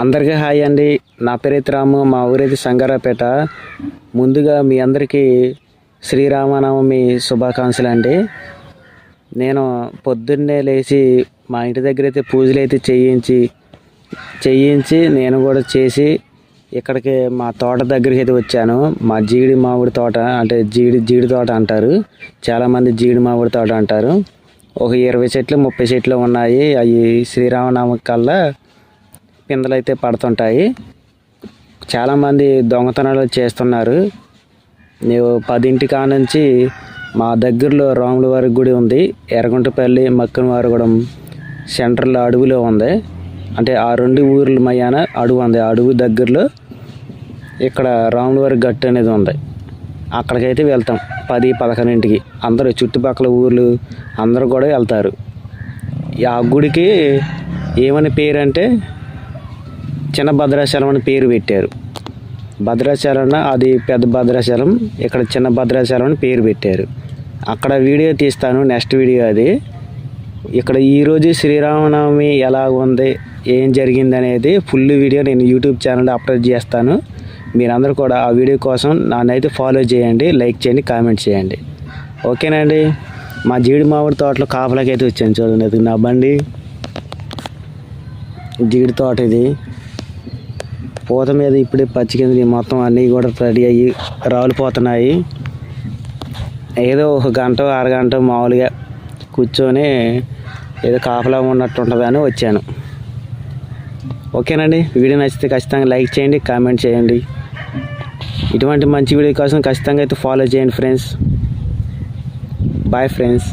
అందరికీ హాయ్ అండి. నా పేరైతే రాము, మా ఊరైతే సంగారాపేట. ముందుగా మీ అందరికీ శ్రీరామనవమి శుభాకాంక్షలు అండి. నేను పొద్దున్నే లేచి మా ఇంటి దగ్గర అయితే పూజలు అయితే చేయించి నేను కూడా చేసి ఇక్కడికి మా తోట దగ్గరికి అయితే వచ్చాను. మా జీడి మామిడి తోట, అంటే జీడి తోట అంటారు, చాలామంది జీడి మామిడి తోట అంటారు. ఒక 20 చెట్లు 30 చెట్లు ఉన్నాయి. అవి శ్రీరామనవమి కల్లా పిందెలు అయితే పడుతుంటాయి. చాలామంది దొంగతనాలు చేస్తున్నారు. నేను 10 కాడ నుంచి మా దగ్గరలో రాముల వారి గుడి ఉంది, ఎర్రగుంటపల్లి మక్కనవారిగూడెం సెంటర్లో అడవిలో ఉంది. అంటే ఆ 2 ఊర్ల మధ్యాన అడవి ఉంది. ఆ అడవి దగ్గరలో ఇక్కడ రాముల వారి గట్టు అనేది ఉంది. అక్కడికైతే వెళ్తాం 10-11కి. అందరూ చుట్టుపక్కల ఊర్లు అందరూ కూడా వెళ్తారు. ఆ గుడికి ఏమని పేరు అంటే చిన్న భద్రాచలం అని పేరు పెట్టారు. భద్రాచలం అది పెద్ద భద్రాచలం, ఇక్కడ చిన్న భద్రాచలం అని పేరు పెట్టారు. అక్కడ వీడియో తీస్తాను, నెక్స్ట్ వీడియో అది. ఇక్కడ ఈరోజు శ్రీరామనవమి ఎలా ఉంది, ఏం జరిగింది అనేది ఫుల్ వీడియో నేను యూట్యూబ్ ఛానల్లో అప్లోడ్ చేస్తాను. మీరందరూ కూడా ఆ వీడియో కోసం నన్నైతే ఫాలో చేయండి, లైక్ చేయండి, కామెంట్ చేయండి. ఓకేనండి. మా జీడి మామిడి తోటలో కాపలాకి అయితే వచ్చాను. చూడండి, అది నా బండి జీడి తోట. ఇది పూత మీద ఇప్పుడే పచ్చికింది, మొత్తం అన్నీ కూడా రెడీ అయ్యి రాలిపోతున్నాయి. ఏదో ఒక గంట అరగంట మామూలుగా కూర్చొని ఏదో కాపలా ఉన్నట్టు ఉంటుందని వచ్చాను. ఓకేనండి. వీడియో నచ్చితే ఖచ్చితంగా లైక్ చేయండి, కామెంట్ చేయండి. ఇటువంటి మంచి వీడియో కోసం ఖచ్చితంగా అయితే ఫాలో చేయండి ఫ్రెండ్స్. Bye friends.